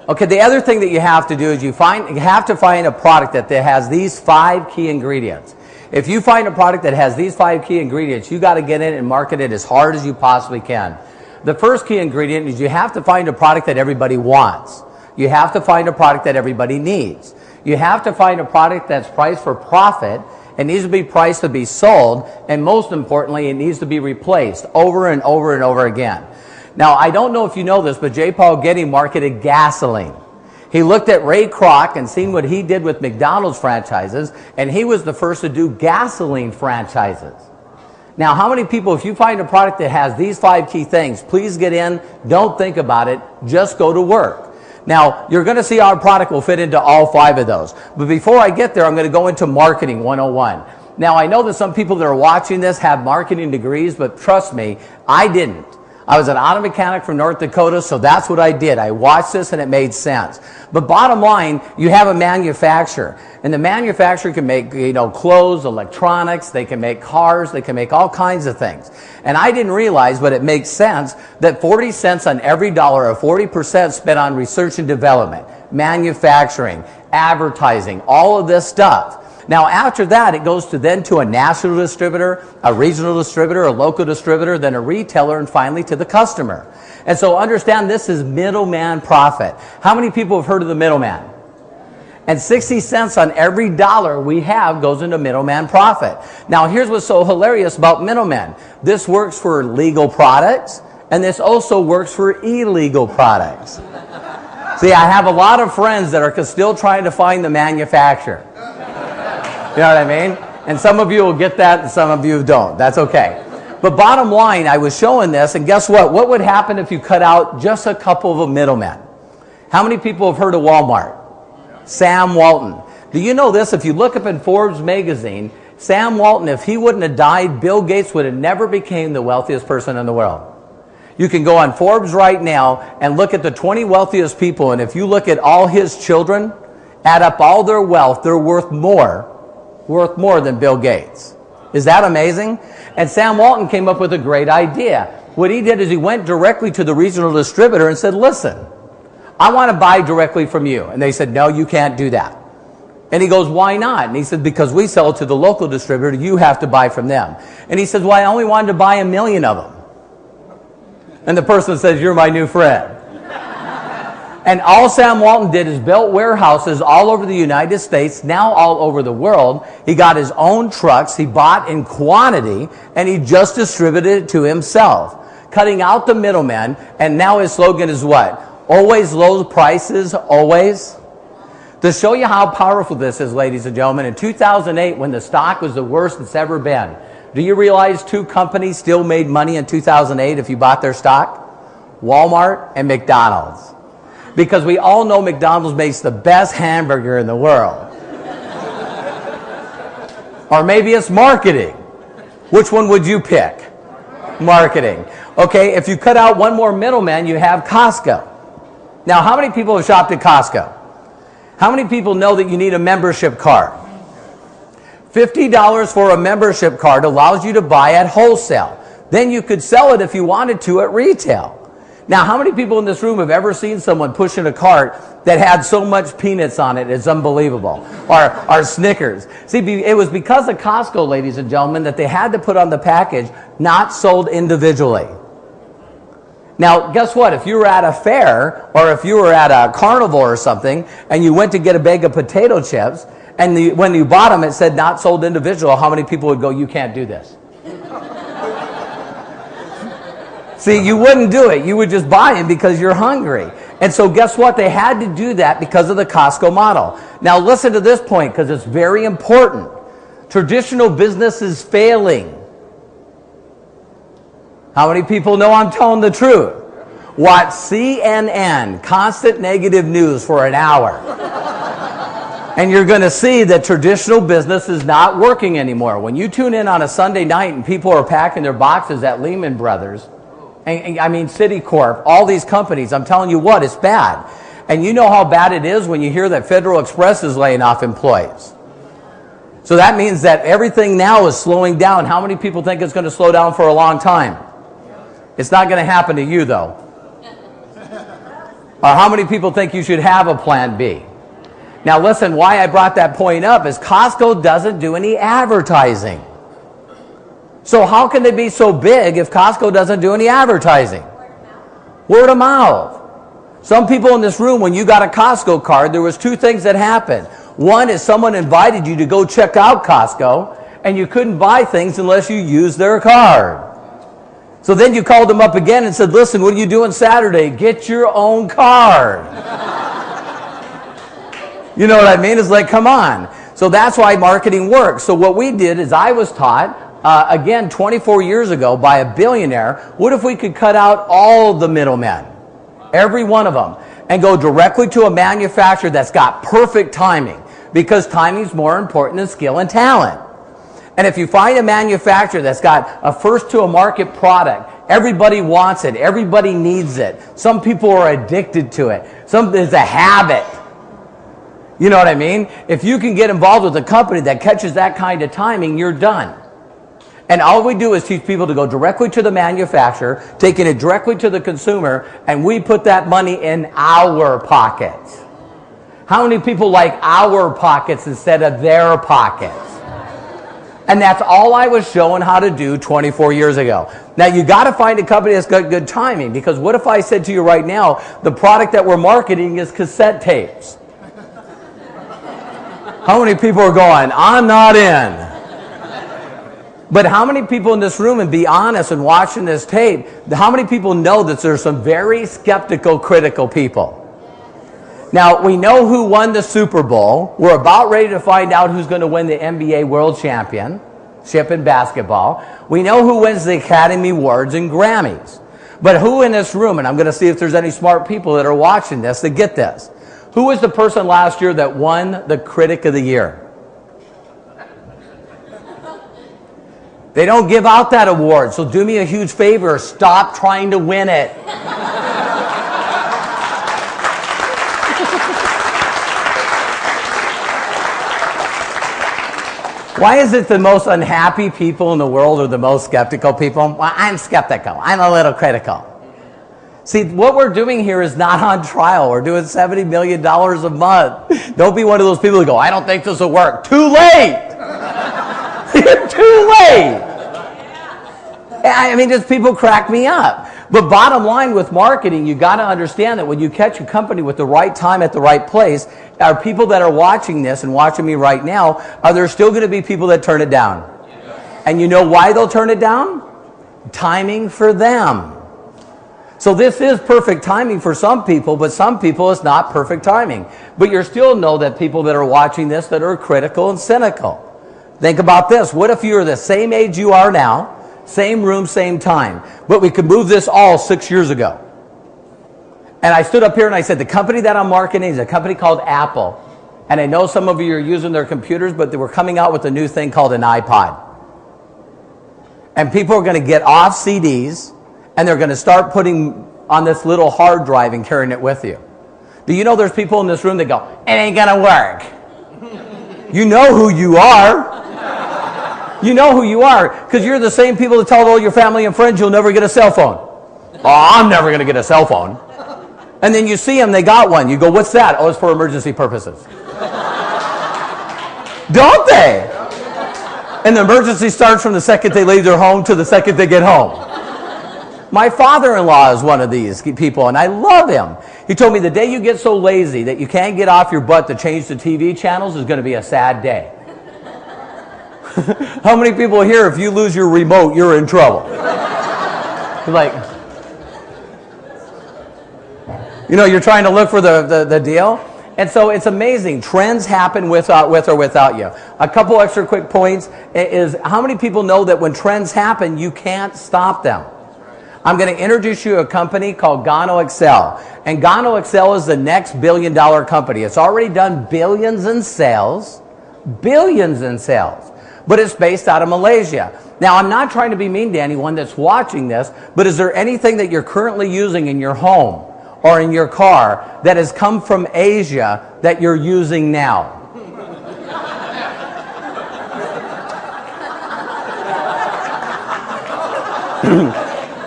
Okay, the other thing that you have to do is you have to find a product that has these 5 key ingredients. If you find a product that has these 5 key ingredients, you got to get in and market it as hard as you possibly can. The first key ingredient is you have to find a product that everybody wants. You have to find a product that everybody needs. You have to find a product that's priced for profit. It needs to be priced to be sold, and most importantly, it needs to be replaced over and over and over again. Now, I don't know if you know this, but J. Paul Getty marketed gasoline. He looked at Ray Kroc and seen what he did with McDonald's franchises, and he was the first to do gasoline franchises. Now, how many people, if you find a product that has these 5 key things, please get in, don't think about it, just go to work. Now, you're going to see our product will fit into all 5 of those. But before I get there, I'm going to go into Marketing 101. Now, I know that some people that are watching this have marketing degrees, but trust me, I didn't. I was an auto mechanic from North Dakota, so that's what I did. I watched this and it made sense. But bottom line, you have a manufacturer. And the manufacturer can make, clothes, electronics, they can make cars, they can make all kinds of things. And I didn't realize, but it makes sense, that 40 cents on every dollar, or 40% spent on research and development, manufacturing, advertising, all of this stuff. Now, after that, it goes to a national distributor, a regional distributor, a local distributor, then a retailer, and finally to the customer. And so understand this is middleman profit. How many people have heard of the middleman? And 60 cents on every dollar we have goes into middleman profit. Now, here's what's so hilarious about middlemen. This works for legal products, and this also works for illegal products. See, I have a lot of friends that are still trying to find the manufacturer. You know what I mean? And some of you will get that and some of you don't. That's okay. But bottom line, I was showing this, and guess what? What would happen if you cut out just a couple of middlemen? How many people have heard of Walmart? Sam Walton. Do you know this? If you look up in Forbes magazine, Sam Walton, if he wouldn't have died, Bill Gates would have never became the wealthiest person in the world. You can go on Forbes right now and look at the 20 wealthiest people, and if you look at all his children, add up all their wealth, they're worth more than Bill Gates. Is that amazing? And Sam Walton came up with a great idea. What he did is he went directly to the regional distributor and said, listen, I want to buy directly from you. And they said, no, you can't do that. And he goes, why not? And he said, because we sell to the local distributor, you have to buy from them. And he says, well, I only wanted to buy 1 million of them. And the person says, you're my new friend. And all Sam Walton did is built warehouses all over the United States, now all over the world. He got his own trucks, he bought in quantity, and he just distributed it to himself, cutting out the middlemen. And now his slogan is what? Always low prices, always. To show you how powerful this is, ladies and gentlemen, in 2008, when the stock was the worst it's ever been, do you realize 2 companies still made money in 2008 if you bought their stock? Walmart and McDonald's. Because we all know McDonald's makes the best hamburger in the world. Or maybe it's marketing. Which one would you pick? Marketing. Okay, if you cut out one more middleman, you have Costco. Now, how many people have shopped at Costco? How many people know that you need a membership card? $50 for a membership card allows you to buy at wholesale. Then you could sell it if you wanted to at retail. Now, how many people in this room have ever seen someone pushing a cart that had so much peanuts on it, it's unbelievable? Or Snickers. See, it was because of Costco, ladies and gentlemen, that they had to put on the package, not sold individually. Now, guess what? If you were at a fair, or if you were at a carnival or something, and you went to get a bag of potato chips, and when you bought them, it said not sold individual, how many people would go, you can't do this? See, you wouldn't do it. You would just buy them because you're hungry. And so guess what? They had to do that because of the Costco model. Now listen to this point because it's very important. Traditional business is failing. How many people know I'm telling the truth? Watch CNN, constant negative news for an hour. And you're going to see that traditional business is not working anymore. When you tune in on a Sunday night and people are packing their boxes at Lehman Brothers, I mean, Citicorp, all these companies, I'm telling you what, it's bad. And you know how bad it is when you hear that Federal Express is laying off employees. So that means that everything now is slowing down. How many people think it's going to slow down for a long time? It's not going to happen to you, though. Or how many people think you should have a plan B? Now listen, why I brought that point up is Costco doesn't do any advertising. So how can they be so big if Costco doesn't do any advertising? Word of mouth. Some people in this room, when you got a Costco card, there was two things that happened. One is someone invited you to go check out Costco, and you couldn't buy things unless you used their card. So then you called them up again and said, listen, what are you doing Saturday? Get your own card. You know what I mean? It's like, come on. So that's why marketing works. So what we did is I was taught, again, 24 years ago by a billionaire, what if we could cut out all the middlemen, every one of them, and go directly to a manufacturer that's got perfect timing, because timing is more important than skill and talent. And if you find a manufacturer that's got a first-to-a-market product, everybody wants it, everybody needs it. Some people are addicted to it. It's a habit. You know what I mean? If you can get involved with a company that catches that kind of timing, you're done. And all we do is teach people to go directly to the manufacturer, taking it directly to the consumer, and we put that money in our pockets. How many people like our pockets instead of their pockets? And that's all I was showing how to do 24 years ago. Now, you got to find a company that's got good timing, because what if I said to you right now, the product that we're marketing is cassette tapes? How many people are going, I'm not in? But how many people in this room, and be honest and watching this tape, how many people know that there's some very skeptical, critical people? Now, we know who won the Super Bowl. We're about ready to find out who's going to win the NBA World Championship in basketball. We know who wins the Academy Awards and Grammys. But who in this room, and I'm going to see if there's any smart people that are watching this that get this. Who was the person last year that won the Critic of the Year? They don't give out that award, so do me a huge favor, stop trying to win it. Why is it the most unhappy people in the world are the most skeptical people? Well, I'm skeptical. I'm a little critical. See, what we're doing here is not on trial. We're doing $70 million a month. Don't be one of those people who go, I don't think this will work. Too late! You're too late! I mean, just people crack me up. But bottom line with marketing, you got to understand that when you catch a company with the right time at the right place, are people that are watching this and watching me right now, are there still going to be people that turn it down? And you know why they'll turn it down? Timing for them. So this is perfect timing for some people, but some people it's not perfect timing. But you still know that people that are watching this that are critical and cynical. Think about this. What if you're the same age you are now, same room, same time, but we could move this all 6 years ago? And I stood up here and I said, the company that I'm marketing is a company called Apple. And I know some of you are using their computers, but they were coming out with a new thing called an iPod. And people are going to get off CDs, and they're going to start putting on this little hard drive and carrying it with you. Do you know there's people in this room that go, it ain't going to work? You know who you are. You know who you are, because you're the same people that tell all your family and friends you'll never get a cell phone. Oh, I'm never going to get a cell phone. And then you see them, they got one. You go, what's that? Oh, it's for emergency purposes. Don't they? And the emergency starts from the second they leave their home to the second they get home. My father-in-law is one of these people, and I love him. He told me the day you get so lazy that you can't get off your butt to change the TV channels is going to be a sad day. How many people here, if you lose your remote, you're in trouble? Like, you know, you're trying to look for the deal. And so it's amazing. Trends happen with or without you. A couple extra quick points is how many people know that when trends happen, you can't stop them? I'm going to introduce you to a company called GanoExcel. And GanoExcel is the next billion-dollar company. It's already done billions in sales. Billions in sales. But it's based out of Malaysia. Now, I'm not trying to be mean to anyone that's watching this, but is there anything that you're currently using in your home or in your car that has come from Asia that you're using now?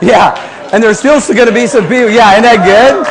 Yeah, and there's still going to be some people. Yeah, isn't that good?